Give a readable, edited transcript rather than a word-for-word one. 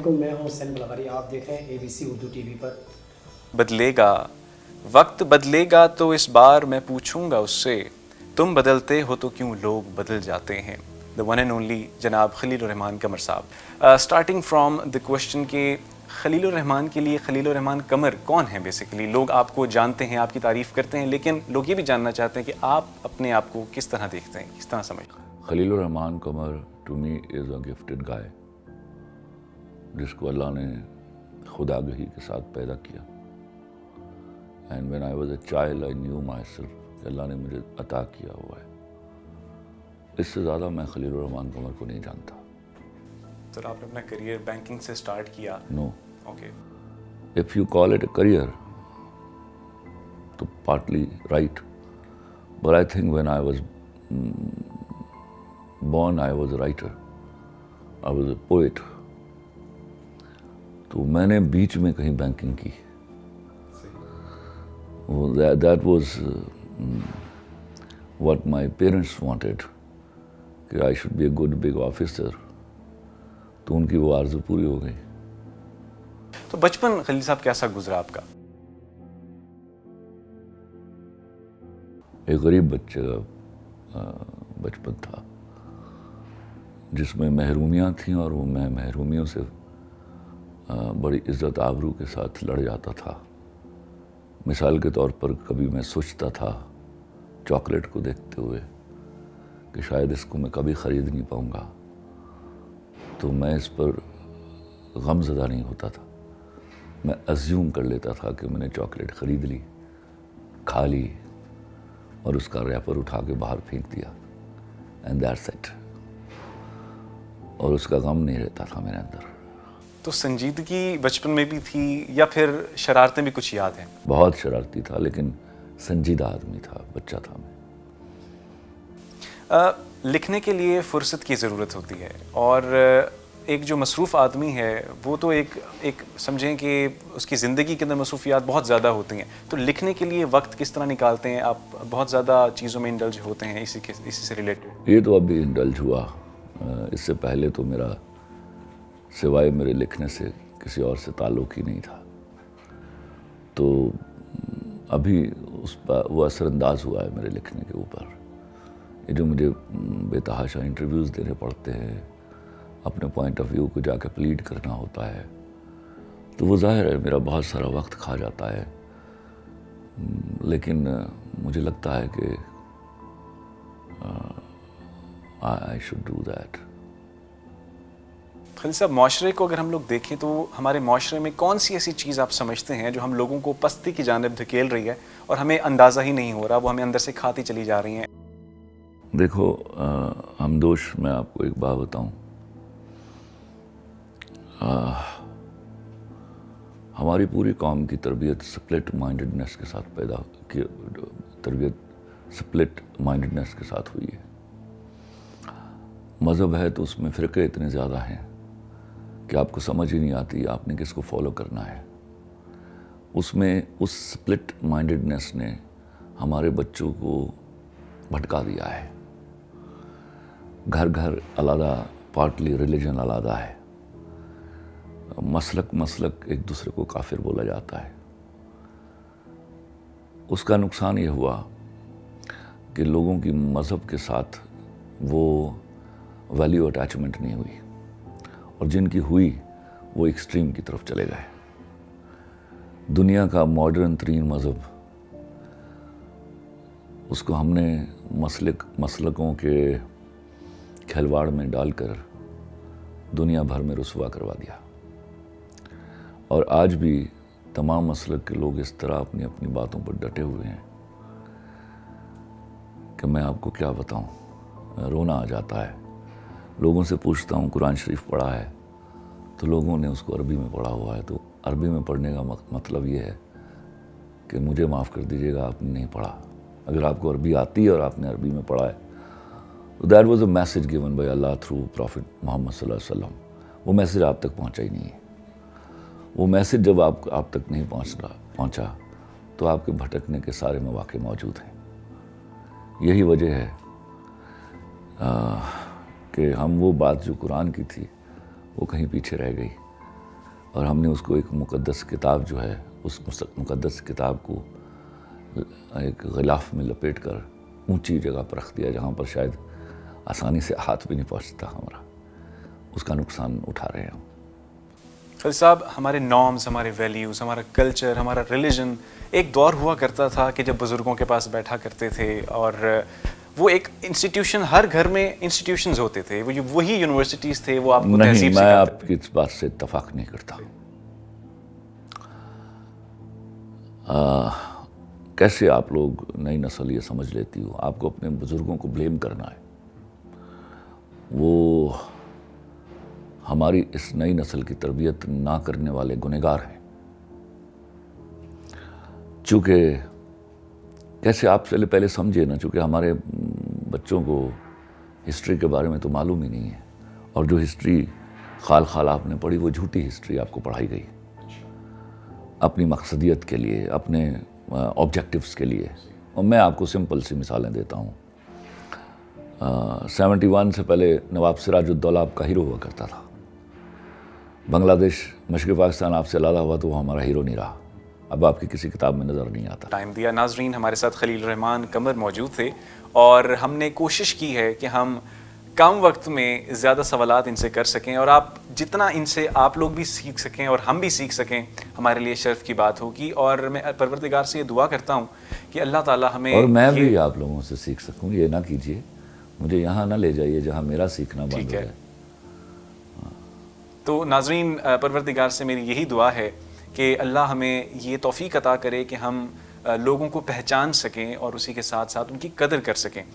میں ہوں حسین بلاغری، آپ دیکھ رہے ہیں ABC اردو ٹی وی پر۔ بدلے گا وقت بدلے گا تو اس بار میں پوچھوں گا اس سے، تم بدلتے ہو تو کیوں لوگ بدل جاتے ہیں۔ دا ون اینڈ اونلی جناب خلیل الرحمان قمر صاحب، اسٹارٹنگ فرام دا کوشچن کہ خلیل الرحمان کے لیے خلیل الرحمان قمر کون ہیں؟ بیسیکلی لوگ آپ کو جانتے ہیں، آپ کی تعریف کرتے ہیں، لیکن لوگ یہ بھی جاننا چاہتے ہیں کہ آپ اپنے آپ کو کس طرح دیکھتے ہیں، کس طرح سمجھتے ہیں۔ Khalil ur Rehman Qamar to me is a gifted guy, جس کو اللہ نے خداگہی کے ساتھ پیدا کیا۔ And when I was a child I knew myself کہ اللہ نے مجھے عطا کیا ہوا ہے۔ اس سے زیادہ میں خلیل الرحمان قمر کو نہیں جانتا۔ سر آپ نے اپنا کریئر بینکنگ سے سٹارٹ کیا؟ نو، okay, if you call it a career, تو partly right. But I think when I was born, I was a writer. I was a poet. تو میں نے بیچ میں کہیں بینکنگ کی۔ That was what my parents wanted, کہ I should be a good big officer. تو ان کی وہ آرزو پوری ہو گئی۔ تو بچپن خلیل صاحب کیسا گزرا آپ کا؟ ایک غریب بچے کا بچپن تھا، جس میں محرومیاں تھیں، اور وہ میں محرومیوں سے بڑی عزت آبرو کے ساتھ لڑ جاتا تھا۔ مثال کے طور پر کبھی میں سوچتا تھا چاکلیٹ کو دیکھتے ہوئے کہ شاید اس کو میں کبھی خرید نہیں پاؤں گا، تو میں اس پر غم زدہ نہیں ہوتا تھا۔ میں ازیوم کر لیتا تھا کہ میں نے چاکلیٹ خرید لی، کھا لی، اور اس کا ریپر اٹھا کے باہر پھینک دیا، اینڈ دیٹس اٹ۔ اور اس کا غم نہیں رہتا تھا میرے اندر۔ تو سنجیدگی بچپن میں بھی تھی یا پھر شرارتیں بھی کچھ یاد ہیں؟ بہت شرارتی تھا، لیکن سنجیدہ آدمی تھا، بچہ تھا میں۔ لکھنے کے لیے فرصت کی ضرورت ہوتی ہے، اور ایک جو مصروف آدمی ہے وہ تو ایک سمجھیں کہ اس کی زندگی کے اندر مصروفیات بہت زیادہ ہوتی ہیں، تو لکھنے کے لیے وقت کس طرح نکالتے ہیں آپ؟ بہت زیادہ چیزوں میں انڈلج ہوتے ہیں، اسی سے ریلیٹڈ۔ یہ تو ابھی انڈلج ہوا، اس سے پہلے تو میرا سوائے میرے لکھنے سے کسی اور سے تعلق ہی نہیں تھا۔ تو ابھی وہ اثر انداز ہوا ہے میرے لکھنے کے اوپر۔ یہ جو مجھے بے تحاشا انٹرویوز دینے پڑتے ہیں، اپنے پوائنٹ آف ویو کو جا کے پلیڈ کرنا ہوتا ہے، تو وہ ظاہر ہے میرا بہت سارا وقت کھا جاتا ہے، لیکن مجھے لگتا ہے کہ I should do that۔ خلیل صاحب، معاشرے کو اگر ہم لوگ دیکھیں تو ہمارے معاشرے میں کون سی ایسی چیز آپ سمجھتے ہیں جو ہم لوگوں کو پستی کی جانب دھکیل رہی ہے اور ہمیں اندازہ ہی نہیں ہو رہا، وہ ہمیں اندر سے کھاتی چلی جا رہی ہیں؟ دیکھو ہمدوش، میں آپ کو ایک بات بتاؤں، ہماری پوری قوم کی تربیت سپلٹ مائنڈڈنس کے ساتھ سپلٹ مائنڈڈنس کے ساتھ ہوئی ہے۔ مذہب ہے تو اس میں فرقے اتنے زیادہ ہیں کہ آپ کو سمجھ ہی نہیں آتی آپ نے کس کو فالو کرنا ہے۔ اس میں اس سپلٹ مائنڈڈنس نے ہمارے بچوں کو بھٹکا دیا ہے۔ گھر گھر علیحدہ، پارٹلی ریلیجن علیحدہ ہے، مسلک ایک دوسرے کو کافر بولا جاتا ہے۔ اس کا نقصان یہ ہوا کہ لوگوں کی مذہب کے ساتھ وہ ویلیو اٹیچمنٹ نہیں ہوئی، اور جن کی ہوئی وہ ایکسٹریم کی طرف چلے گئے۔ دنیا کا ماڈرن ترین مذہب، اس کو ہم نے مسلکوں کے کھلواڑ میں ڈال کر دنیا بھر میں رسوا کروا دیا، اور آج بھی تمام مسلک کے لوگ اس طرح اپنی اپنی باتوں پر ڈٹے ہوئے ہیں کہ میں آپ کو کیا بتاؤں، رونا آ جاتا ہے۔ لوگوں سے پوچھتا ہوں قرآن شریف پڑھا ہے، تو لوگوں نے اس کو عربی میں پڑھا ہوا ہے۔ تو عربی میں پڑھنے کا مطلب یہ ہے کہ مجھے معاف کر دیجیے گا، آپ نے نہیں پڑھا۔ اگر آپ کو عربی آتی ہے اور آپ نے عربی میں پڑھا ہے، تو that was a message given by Allah through prophet Muhammad صلی اللہ علیہ وسلم۔ وہ میسج آپ تک پہنچا ہی نہیں ہے۔ وہ میسج جب آپ تک نہیں پہنچا تو آپ کے بھٹکنے کے سارے مواقع موجود ہیں۔ یہی وجہ ہے کہ ہم وہ بات جو قرآن کی تھی وہ کہیں پیچھے رہ گئی، اور ہم نے اس کو ایک مقدس کتاب جو ہے اس مقدس کتاب کو ایک غلاف میں لپیٹ کر اونچی جگہ پر رکھ دیا جہاں پر شاید آسانی سے ہاتھ بھی نہیں پہنچتا ہمارا. اس کا نقصان اٹھا رہے ہیں ہم. فضل صاحب، ہمارے نارمز، ہمارے ویلیوز، ہمارا کلچر، ہمارا ریلیجن ایک دور ہوا کرتا تھا کہ جب بزرگوں کے پاس بیٹھا کرتے تھے اور وہ ایک انسٹیٹیوشن، ہر گھر میں انسٹیٹیوشنز ہوتے تھے، وہی یونیورسٹیز تھے، وہ آپ کو نہیں، تہذیب میں سکھاتے آپ کی اس بات سے اتفاق نہیں کرتا. کیسے آپ لوگ نئی نسل یہ سمجھ لیتی ہو؟ آپ کو اپنے بزرگوں کو بلیم کرنا ہے. وہ ہماری اس نئی نسل کی تربیت نہ کرنے والے گنہگار ہیں. چونکہ کیسے آپ سے پہلے سمجھے نا، چونکہ ہمارے بچوں کو ہسٹری کے بارے میں تو معلوم ہی نہیں ہے، اور جو ہسٹری خال آپ نے پڑھی وہ جھوٹی ہسٹری آپ کو پڑھائی گئی اپنی مقصدیت کے لیے، اپنے آبجیکٹیوز کے لیے. اور میں آپ کو سمپل سی مثالیں دیتا ہوں. 71 سے پہلے نواب سراج الدولہ آپ کا ہیرو ہوا کرتا تھا. بنگلہ دیش مشرقی پاکستان آپ سے علیحدہ ہوا تو وہ ہمارا ہیرو نہیں رہا. اب آپ کی کسی کتاب میں نظر نہیں آتا. ٹائم دیا. ناظرین، ہمارے ساتھ خلیل الرحمان قمر موجود تھے اور ہم نے کوشش کی ہے کہ ہم کم وقت میں زیادہ سوالات ان سے کر سکیں، اور آپ جتنا ان سے آپ لوگ بھی سیکھ سکیں اور ہم بھی سیکھ سکیں، ہمارے لیے شرف کی بات ہوگی. اور میں پروردگار سے یہ دعا کرتا ہوں کہ اللہ تعالیٰ ہمیں، اور میں بھی آپ لوگوں سے سیکھ سکوں. یہ نہ کیجیے، مجھے یہاں نہ لے جائیے جہاں میرا سیکھنا بند ہو جائے. تو ناظرین، پروردگار سے میری یہی دعا ہے کہ اللہ ہمیں یہ توفیق عطا کرے کہ ہم لوگوں کو پہچان سکیں اور اسی کے ساتھ ساتھ ان کی قدر کر سکیں.